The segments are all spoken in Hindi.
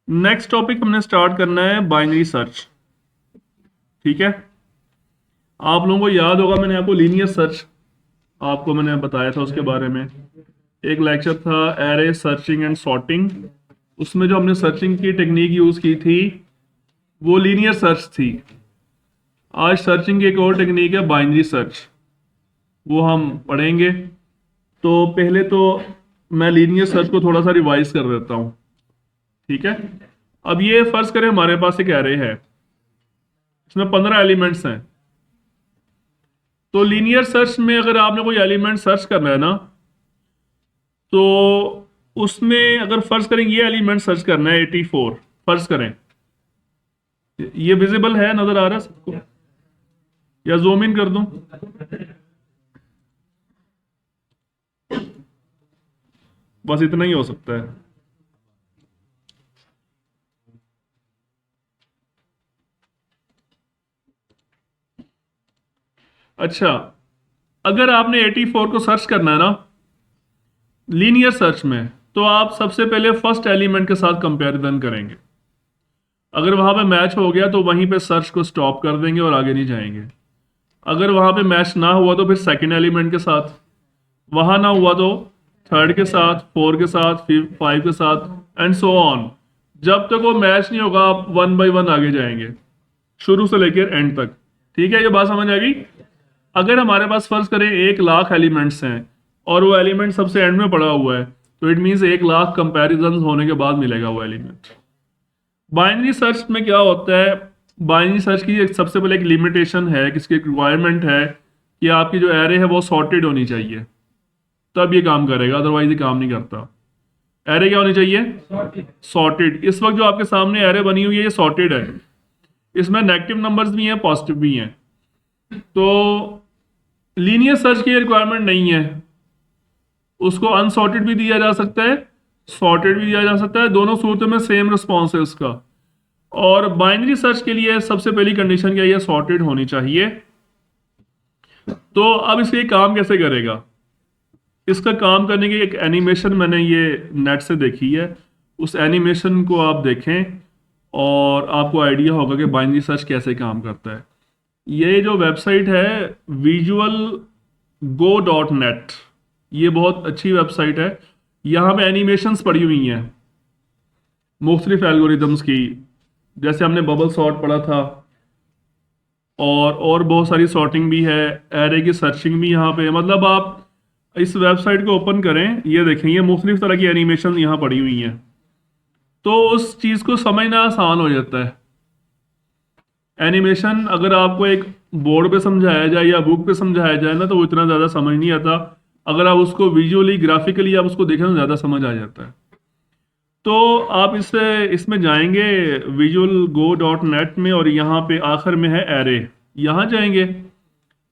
नेक्स्ट टॉपिक हमने स्टार्ट करना है बाइनरी सर्च। ठीक है, आप लोगों को याद होगा मैंने आपको लीनियर सर्च आपको मैंने बताया था उसके बारे में। एक लेक्चर था एरे सर्चिंग एंड सॉर्टिंग। उसमें जो हमने सर्चिंग की टेक्निक यूज की थी वो लीनियर सर्च थी। आज सर्चिंग की एक और टेक्निक है बाइनरी सर्च, वो हम पढ़ेंगे। तो पहले तो मैं लीनियर सर्च को थोड़ा सा रिवाइज कर देता हूँ। ठीक है, अब ये फर्ज करें हमारे पास एक एरे है, इसमें 15 एलिमेंट्स हैं। तो लीनियर सर्च में अगर आपने कोई एलिमेंट सर्च करना है ना, तो उसमें अगर फर्ज करें ये एलिमेंट सर्च करना है 84, फर्ज करें ये विजिबल है, नजर आ रहा है सबको, या जूम इन कर दूं? बस इतना ही हो सकता है। अच्छा, अगर आपने 84 को सर्च करना है ना लीनियर सर्च में, तो आप सबसे पहले फर्स्ट एलिमेंट के साथ कंपैरिजन करेंगे। अगर वहां पे मैच हो गया तो वहीं पे सर्च को स्टॉप कर देंगे और आगे नहीं जाएंगे। अगर वहां पे मैच ना हुआ तो फिर सेकंड एलिमेंट के साथ, वहां ना हुआ तो थर्ड के साथ, फोर के साथ, फिर फाइव के साथ, एंड सो ऑन। जब तक वो मैच नहीं होगा आप वन बाय वन आगे जाएंगे, शुरू से लेकर एंड तक। ठीक है, ये बात समझ आ गई? अगर हमारे पास फर्ज करें 1 लाख एलिमेंट्स हैं और वो एलिमेंट सबसे एंड में पड़ा हुआ है, तो इट मीन्स 1 लाख कंपैरिजन होने के बाद मिलेगा वो एलिमेंट। बाइनरी सर्च में क्या होता है, बाइनरी सर्च की एक सबसे पहले एक लिमिटेशन है, किसकी रिक्वायरमेंट है कि आपकी जो एरे है वो सॉर्टेड होनी चाहिए, तब ये काम करेगा, अदरवाइज ये काम नहीं करता। एरे क्या होनी चाहिए? सॉर्टेड। इस वक्त जो आपके सामने एरे बनी हुई है ये सॉर्टेड है, इसमें नेगेटिव नंबर्स भी हैं, पॉजिटिव भी हैं। तो लीनियर सर्च की रिक्वायरमेंट नहीं है, उसको अनसॉर्टेड भी दिया जा सकता है, सॉर्टेड भी दिया जा सकता है, दोनों सूरतों में सेम रिस्पॉन्स है उसका। और बाइनरी सर्च के लिए सबसे पहली कंडीशन क्या है? सॉर्टेड होनी चाहिए। तो अब इसके काम कैसे करेगा? इसका काम करने की एक एनिमेशन मैंने ये नेट से देखी है, उस एनिमेशन को आप देखें और आपको आइडिया होगा कि बाइनरी सर्च कैसे काम करता है। ये जो वेबसाइट है विजुअल गो डॉट नेट, ये बहुत अच्छी वेबसाइट है। यहाँ पे एनिमेशंस पड़ी हुई हैं मुख्तलिफ एल्गोरिदम्स की, जैसे हमने बबल सॉर्ट पढ़ा था, और बहुत सारी सॉर्टिंग भी है, एरे की सर्चिंग भी यहाँ पे है। मतलब आप इस वेबसाइट को ओपन करें, ये देखें, ये मुख्तलिफ तरह की एनिमेशन यहाँ पड़ी हुई हैं, तो उस चीज़ को समझना आसान हो जाता है। एनिमेशन अगर आपको एक बोर्ड पे समझाया जाए या बुक पे समझाया जाए ना, तो वो इतना ज़्यादा समझ नहीं आता। अगर आप उसको विजुअली ग्राफिकली आप उसको देखें तो ज़्यादा समझ आ जाता है। तो आप इसमें जाएंगे विजुअल गो डॉट नेट में, और यहाँ पे आखिर में है एरे, यहाँ जाएंगे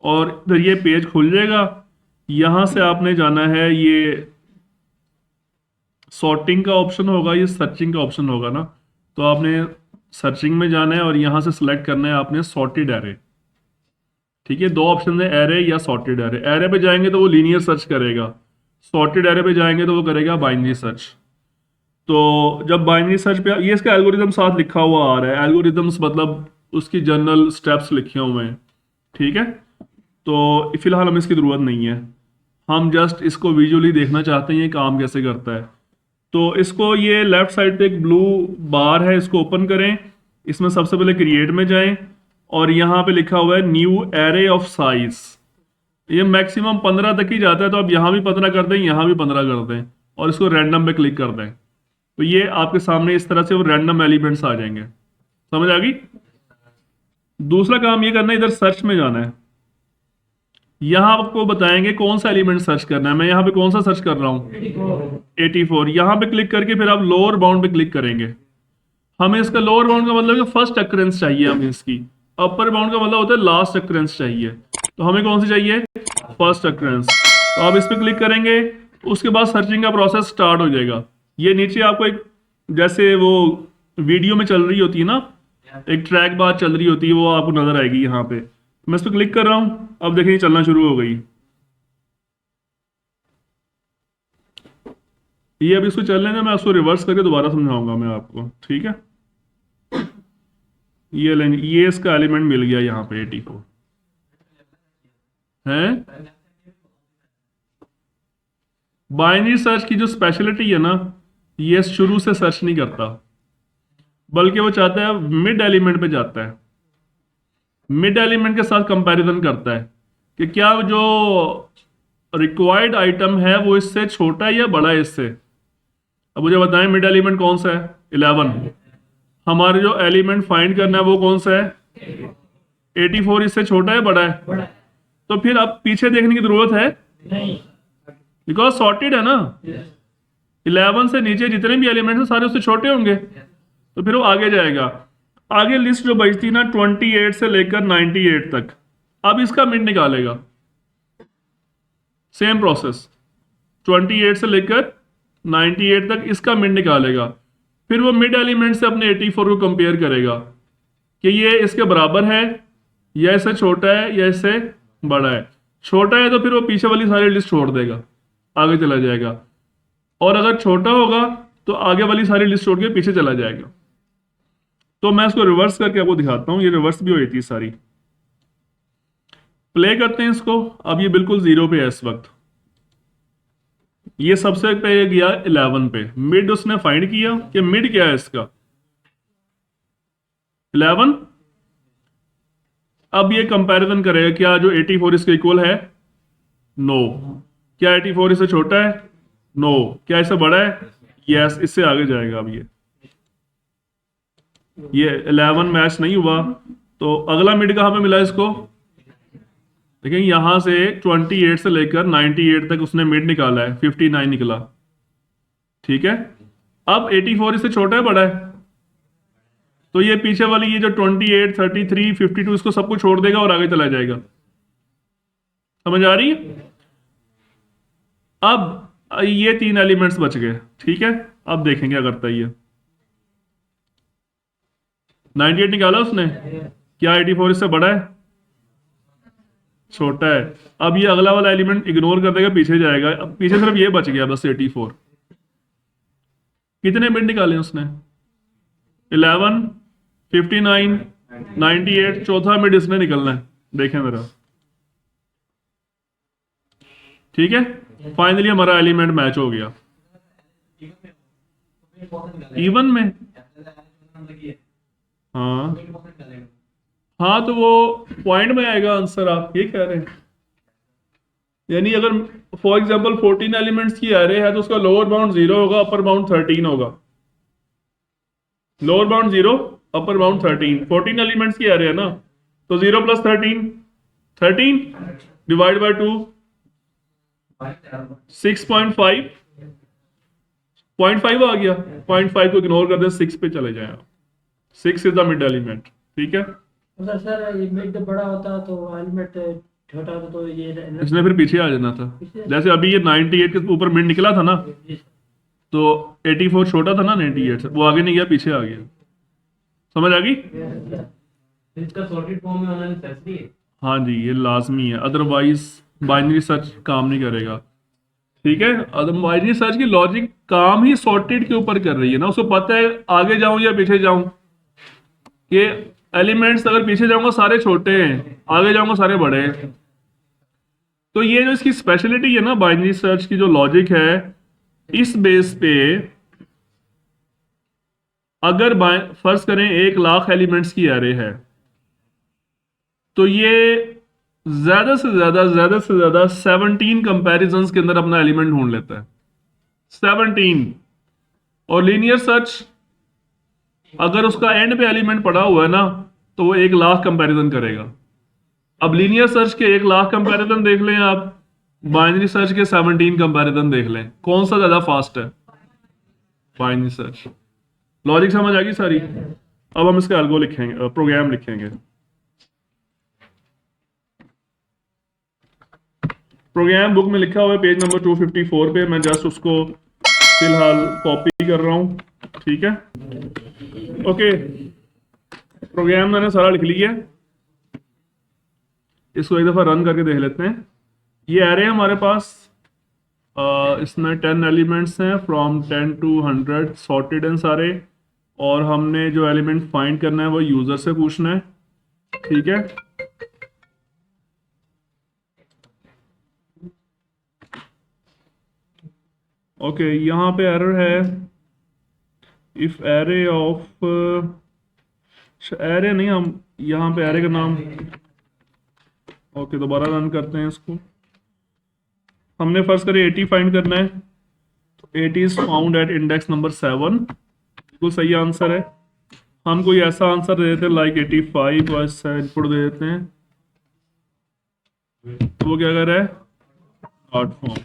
और फिर ये पेज खुल जाएगा। यहाँ से आपने जाना है, ये सॉर्टिंग का ऑप्शन होगा, ये सर्चिंग का ऑप्शन होगा ना, तो आपने सर्चिंग में जाना है और यहाँ से सिलेक्ट करना है आपने सॉर्टेड एरे। ठीक है, दो ऑप्शन है, एरे या सॉर्टेड एरे। एरे पे जाएंगे तो वो लीनियर सर्च करेगा, सॉर्टेड एरे पे जाएंगे तो वो करेगा बाइनरी सर्च। तो जब बाइनरी सर्च पे ये इसका एल्गोरिदम साथ लिखा हुआ आ रहा है, एल्गोरिदम्स मतलब उसकी जनरल स्टेप्स लिखे हुए हैं। ठीक है, तो फिलहाल हमें इसकी ज़रूरत नहीं है, हम जस्ट इसको विजुअली देखना चाहते हैं ये काम कैसे करता है। तो इसको, ये लेफ्ट साइड पे एक ब्लू बार है, इसको ओपन करें, इसमें सबसे पहले क्रिएट में जाएं और यहाँ पे लिखा हुआ है न्यू एरे ऑफ साइज। ये मैक्सिमम 15 तक ही जाता है, तो आप यहाँ भी 15 कर दें, यहाँ भी 15 कर दें और इसको रैंडम पे क्लिक कर दें, तो ये आपके सामने इस तरह से वो रैंडम एलिमेंट्स आ जाएंगे। समझ आ गई? दूसरा काम ये करना है, इधर सर्च में जाना है, यहाँ आपको बताएंगे कौन सा एलिमेंट सर्च करना है। मैं यहाँ पे कौन सा सर्च कर रहा हूँ? 84। यहाँ पे क्लिक करके फिर आप लोअर बाउंड पे क्लिक करेंगे। हमें इसका लोअर बाउंड का मतलब कि फर्स्ट अक्रेंस चाहिए हमें इसकी, अपर बाउंड का मतलब होता है लास्ट अक्रेंस चाहिए। तो हमें कौन सी चाहिए? First occurrence. तो आप इस पर क्लिक करेंगे, उसके बाद सर्चिंग का प्रोसेस स्टार्ट हो जाएगा। ये नीचे आपको एक, जैसे वो वीडियो में चल रही होती है ना, एक ट्रैक बार चल रही होती है, वो आपको नजर आएगी यहाँ पे। मैं इस पर क्लिक कर रहा हूँ, अब देखिए चलना शुरू हो गई। ये अब इसको चल लेना, मैं उसको रिवर्स करके दोबारा समझाऊंगा मैं आपको, ठीक है। ये इसका एलिमेंट मिल गया यहाँ पे 84 है। बाइनरी सर्च की जो स्पेशलिटी है ना, ये शुरू से सर्च नहीं करता, बल्कि वो चाहता है मिड एलिमेंट पे जाता है, मिड एलिमेंट के साथ कंपैरिजन करता है कि क्या जो रिक्वायर्ड आइटम है वो इससे छोटा है या बड़ा है इससे। अब मुझे बताएं मिड एलिमेंट कौन सा है, 11। हमारे जो एलिमेंट फाइंड करना है वो कौन सा है, 84 इससे छोटा है बड़ा है। तो फिर अब पीछे देखने की जरूरत है नहीं। बिकॉज सॉर्टेड है ना, 11 से नीचे जितने भी एलिमेंट्स हैं सारे उससे छोटे होंगे, तो फिर वो आगे जाएगा। आगे लिस्ट जो बचती ना 28 से लेकर 98 तक, अब इसका मिड निकालेगा, सेम प्रोसेस, 28 से लेकर 98 तक इसका मिड निकालेगा। फिर वो मिड एलिमेंट से अपने 84 को कंपेयर करेगा कि ये इसके बराबर है या इससे छोटा है या इससे बड़ा है। छोटा है तो फिर वो पीछे वाली सारी लिस्ट छोड़ देगा, आगे चला जाएगा, और अगर छोटा होगा तो आगे वाली सारी लिस्ट छोड़ के पीछे चला जाएगा। तो मैं इसको रिवर्स करके आपको दिखाता हूं, ये रिवर्स भी हुई थी सारी। प्ले करते हैं इसको। अब ये बिल्कुल जीरो पे है इस वक्त, ये सबसे पे गया 11 पे, मिड उसने फाइंड किया कि मिड क्या है इसका, 11। अब ये कंपैरिजन करेगा क्या जो 84 इसके इक्वल है, नो। क्या 84 इससे छोटा है, नो। क्या इससे बड़ा है, यस। इससे आगे जाएगा। अब ये 11 मैच नहीं हुआ, तो अगला मिड कहां पे मिला इसको, देखिए यहां से 28 से लेकर 98 तक उसने मिड निकाला है, 59 निकला, ठीक है। अब 84 इससे छोटा है बड़ा है, तो ये पीछे वाली ये जो 28, 33, 52 इसको सब कुछ छोड़ देगा और आगे चला जाएगा। समझ आ रही है। अब ये 3 एलिमेंट्स बच गए, ठीक है। अब देखें क्या करता है ये। 98 निकाला उसने, क्या 84 इससे बड़ा है, छोटा है। अब ये अगला वाला एलिमेंट इग्नोर कर देगा, पीछे जाएगा। अब पीछे सिर्फ ये बच गया बस 84। कितने मिड निकाले उसने, 11, 59, 98, चौथा मिड इसने निकलना है, देखें मेरा, ठीक है। फाइनली हमारा एलिमेंट मैच हो गया इवन में। हाँ हाँ, तो वो पॉइंट में आएगा आंसर, आप ये कह रहे हैं। यानी अगर फॉर एग्जांपल 14 एलिमेंट्स की एरे है तो उसका लोअर बाउंड 0 होगा, अपर बाउंड 13 होगा। Lower bound 0, upper bound 13। 14 elements की एरे है ना, तो 0 प्लस 13, 13 डिवाइड बाय 2, 6.5, 0.5 आ गया। 0.5 को इग्नोर कर दे, 6 पे चले जाए आप। 6 इज द मिड एलिमेंट, ठीक है। सर ये मिड बड़ा होता तो एलिमेंट छोटा होता तो ये इसने फिर पीछे आ जाना था। जैसे अभी ये 98 के ऊपर मिड निकला था ना, तो 84 छोटा था ना 98 से, वो आगे नहीं गया, पीछे आ गया। समझ आ गई। इसका सॉर्टेड फॉर्म में होना नेसेसरी है। हाँ जी, ये लाजमी है, अदरवाइज बाइनरी सर्च काम नहीं करेगा, ठीक है। बाइनरी सर्च की लॉजिक काम ही सॉर्टेड के ऊपर कर रही है ना, उसको पता है आगे जाऊं या पीछे जाऊं, कि एलिमेंट्स अगर पीछे जाऊंगा सारे छोटे हैं, आगे जाऊंगा सारे बड़े हैं। तो ये जो इसकी स्पेशलिटी है ना बाइनरी सर्च की, जो लॉजिक है, इस बेस पे अगर फर्ज करें 1,00,000 एलिमेंट्स की एरे है, तो ये ज्यादा से ज्यादा 17 कंपैरिजंस के अंदर अपना एलिमेंट ढूंढ लेता है, 17। और लीनियर सर्च अगर उसका एंड पे एलिमेंट पड़ा हुआ है ना, तो वो 1,00,000 कंपैरिजन करेगा। अब लीनियर सर्च के 1,00,000 कंपैरिजन देख लें आप, बाइनरी सर्च के 17 कंपैरिजन देख लें, कौन सा ज्यादा फास्ट है, बाइनरी सर्च। लॉजिक समझ आ गई सारी। अब हम इसका एल्गो लिखेंगे, प्रोग्राम लिखेंगे। प्रोग्राम बुक में लिखा हुआ है पेज नंबर 254 पे, मैं जस्ट उसको फिलहाल कॉपी कर रहा हूं, ठीक है। ओके, प्रोग्राम मैंने सारा लिख लिया, इसको एक दफा रन करके देख लेते हैं। ये एरे है हमारे पास, इसमें 10 एलिमेंट्स हैं फ्रॉम 10 to 100 सॉर्टेड हैं सारे, और हमने जो एलिमेंट फाइंड करना है वो यूज़र से पूछना है, ठीक है। ओके, यहाँ पे एरर है, इफ एरे ऑफ एरे नहीं, हम यहाँ पे एरे का नाम, ओके दोबारा रन करते हैं इसको। हमने फर्स्ट करे 80 फाइंड करना है, तो 80 is found at index number 7, बिल्कुल सही आंसर है। हम कोई ऐसा आंसर दे देते हैं लाइक 85 और ऐसा इनपुट दे देते हैं, तो वो क्या कर रहा है, नॉट फाउंड,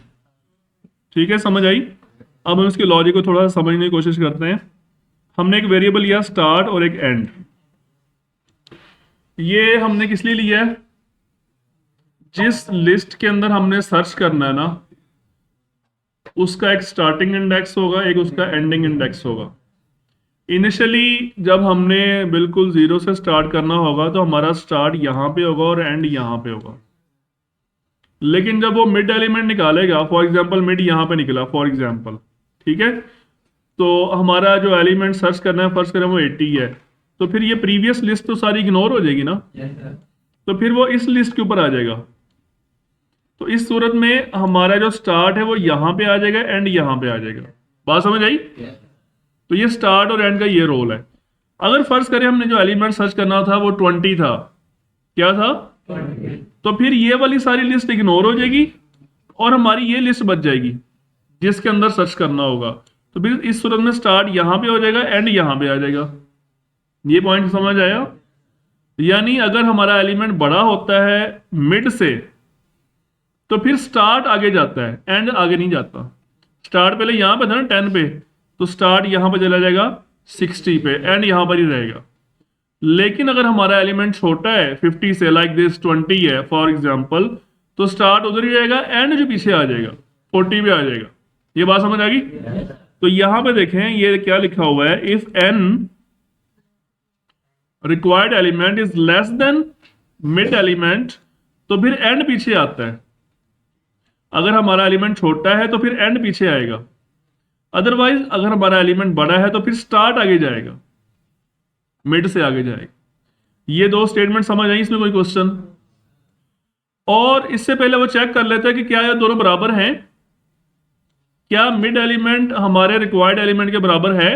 ठीक है, समझ आई। अब हम इसके लॉजिक को थोड़ा सा समझने की कोशिश करते हैं। हमने एक वेरिएबल लिया स्टार्ट और एक एंड, ये हमने किस लिए लिया है, जिस लिस्ट के अंदर हमने सर्च करना है ना, उसका एक स्टार्टिंग इंडेक्स होगा, एक उसका एंडिंग इंडेक्स होगा। इनिशियली जब हमने बिल्कुल जीरो से स्टार्ट करना होगा तो हमारा स्टार्ट यहाँ पे होगा और एंड यहाँ पे होगा। लेकिन जब वो मिड एलिमेंट निकालेगा, फॉर एग्जांपल मिड यहाँ पे निकला फॉर एग्जांपल, ठीक है, तो हमारा जो एलिमेंट सर्च करना है फर्स्ट करें वो 80 है, तो फिर ये प्रीवियस लिस्ट तो सारी इग्नोर हो जाएगी ना, यस सर। तो फिर वो इस लिस्ट के ऊपर आ जाएगा। तो इस सूरत में हमारा जो स्टार्ट है वो यहाँ पे आ जाएगा, एंड यहाँ पे आ जाएगा। बात समझ आई। यस तो ये स्टार्ट और एंड का ये रोल है। अगर फर्ज करें हमने जो एलिमेंट सर्च करना था वो 20 था, क्या था, सर। तो फिर ये वाली सारी लिस्ट इग्नोर हो जाएगी और हमारी ये लिस्ट बच जाएगी जिसके अंदर सर्च करना होगा। तो फिर इस सूरत में स्टार्ट यहाँ पे हो जाएगा, एंड यहाँ पे आ जाएगा। ये पॉइंट समझ आया। यानी अगर हमारा एलिमेंट बड़ा होता है मिड से, तो फिर स्टार्ट आगे जाता है, एंड आगे नहीं जाता। स्टार्ट पहले यहाँ पे था ना 10 पे, तो स्टार्ट यहाँ पे चला जाएगा 60 पे, एंड यहाँ पर ही रहेगा। लेकिन अगर हमारा एलिमेंट छोटा है 50 से, लाइक दिस 20 है फॉर एग्जांपल, तो स्टार्ट उधर ही रहेगा, एंड जो पीछे आ जाएगा 40 पे आ जाएगा। ये बात समझ आ गई। तो यहां पे देखें ये क्या लिखा हुआ है, if n required element is less than mid element, तो फिर एंड पीछे आता है। अगर हमारा एलिमेंट छोटा है तो फिर एंड पीछे आएगा, अदरवाइज अगर हमारा एलिमेंट बड़ा है तो फिर स्टार्ट आगे जाएगा, मिड से आगे जाएगा। ये दो स्टेटमेंट समझ आई, इसमें कोई क्वेश्चन? और इससे पहले वो चेक कर लेते हैं कि क्या ये दोनों बराबर हैं, क्या मिड एलिमेंट हमारे रिक्वायर्ड एलिमेंट के बराबर है।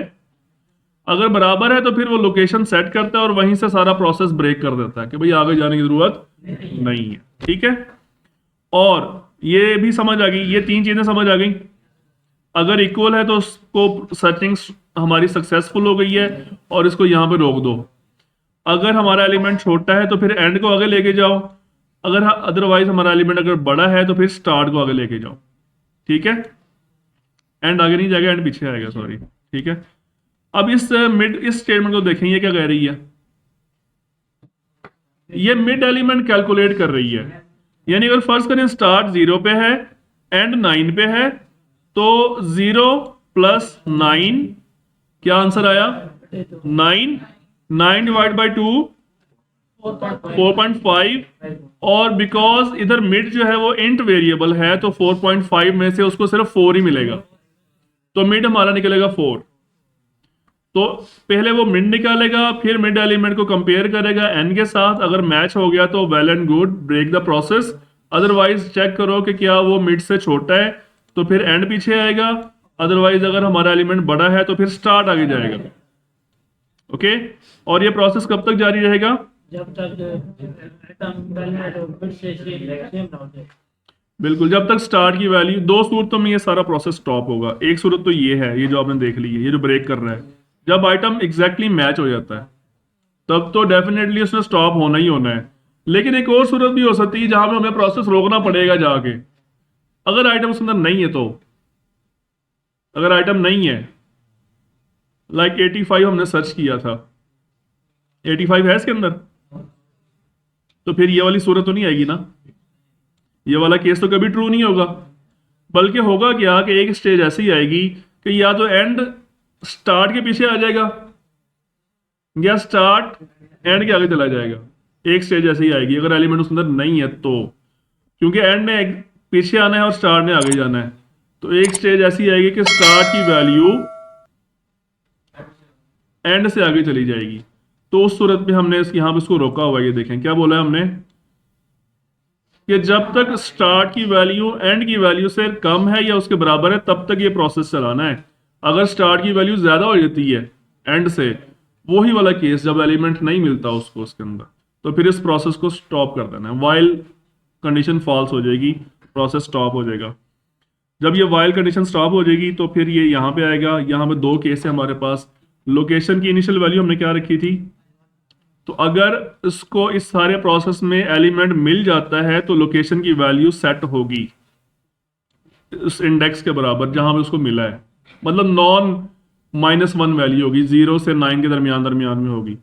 अगर बराबर है तो फिर वो लोकेशन सेट करता है और वहीं से सारा प्रोसेस ब्रेक कर देता है कि भाई आगे जाने की जरूरत नहीं है, ठीक है। और ये भी समझ आ गई, ये तीन चीजें समझ आ गई। अगर इक्वल है तो उसको सर्चिंग हमारी सक्सेसफुल हो गई है और इसको यहां पे रोक दो। अगर हमारा एलिमेंट छोटा है तो फिर एंड को आगे लेके जाओ, अगर अदरवाइज हमारा एलिमेंट अगर बड़ा है तो फिर स्टार्ट को आगे लेके जाओ, ठीक है। एंड आगे नहीं जाएगा, एंड पीछे आएगा, सॉरी, ठीक है। अब इस स्टेटमेंट को देखें, ये क्या कह रही है, ये मिड एलिमेंट कैलकुलेट कर रही है। यानी अगर फर्स्ट करें स्टार्ट 0 पे है, एंड 9 पे है, तो 0 + 9 क्या आंसर आया, 9 9 डिवाइड बाई 2 4.5। और बिकॉज इधर मिड जो है वो इंट वेरिएबल है, तो 4.5 में से उसको सिर्फ 4 ही मिलेगा, तो मिड हमारा निकलेगा 4। तो पहले वो मिड निकालेगा, फिर मिड एलिमेंट को कंपेयर करेगा एन के साथ। अगर मैच हो गया तो well and good, break the process. Otherwise check करो कि क्या वो मिड से छोटा है, तो फिर एंड पीछे आएगा। अदरवाइज अगर हमारा एलिमेंट बड़ा है तो फिर स्टार्ट आगे जाएगा, ओके। और ये प्रोसेस कब तक जारी रहेगा, जब तक मिड से सेम ना हो जाए। बिल्कुल, जब तक स्टार्ट की वैल्यू, दो सूरतों में ये सारा प्रोसेस स्टॉप होगा। एक सूरत तो ये है, ये जो आपने देख ली है, ये जो ब्रेक कर रहा है, जब आइटम एग्जैक्टली मैच हो जाता है तब तो डेफिनेटली उसने स्टॉप होना ही होना है। लेकिन एक और सूरत भी हो सकती है जहां पे हमें प्रोसेस रोकना पड़ेगा जाके, अगर आइटम उसके अंदर नहीं है तो। अगर आइटम नहीं है, लाइक 85 हमने सर्च किया था, 85 है इसके अंदर, तो फिर ये वाली सूरत तो नहीं आएगी ना, ये वाला केस तो कभी ट्रू नहीं होगा। बल्कि होगा क्या कि एक स्टेज ऐसी आएगी कि या तो एंड स्टार्ट के पीछे आ जाएगा या स्टार्ट एंड के आगे चला जाएगा। एक स्टेज ऐसी आएगी अगर एलिमेंट उसके अंदर नहीं है तो, क्योंकि एंड ने पीछे आना है और स्टार्ट ने आगे जाना है। तो एक स्टेज ऐसी आएगी कि स्टार्ट की वैल्यू एंड से आगे चली जाएगी। तो उस सूरत में हमने यहाँ पे इसको रोका हुआ है। ये देखें क्या बोला है हमने कि जब तक स्टार्ट की वैल्यू एंड की वैल्यू से कम है या उसके बराबर है तब तक ये प्रोसेस चलाना है। अगर स्टार्ट की वैल्यू ज्यादा हो जाती है एंड से, वही वाला केस जब एलिमेंट नहीं मिलता उसको उसके अंदर, तो फिर इस प्रोसेस को स्टॉप कर देना है। वाइल कंडीशन फॉल्स हो जाएगी, प्रोसेस स्टॉप हो जाएगा। जब ये वाइल कंडीशन स्टॉप हो जाएगी तो फिर ये यहाँ पे आएगा। यहाँ पे दो केस है हमारे पास। लोकेशन की इनिशियल वैल्यू हमने क्या रखी थी, तो अगर इसको इस सारे प्रोसेस में एलिमेंट मिल जाता है तो लोकेशन की वैल्यू सेट होगी उस इंडेक्स के बराबर जहां पे उसको मिला है, मतलब नॉन -1 वैल्यू होगी, 0 से 9 के दरमियान में होगी।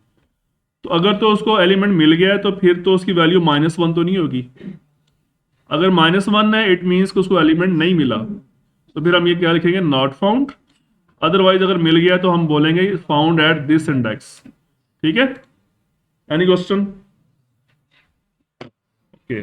तो अगर तो उसको एलिमेंट मिल गया है तो फिर तो उसकी वैल्यू -1 तो नहीं होगी। अगर -1 है इट मीन्स कि उसको एलिमेंट नहीं मिला, तो फिर हम ये क्या लिखेंगे, नॉट फाउंड। अदरवाइज अगर मिल गया तो हम बोलेंगे फाउंड एट दिस इंडेक्स। ठीक है, एनी क्वेश्चन? ओके।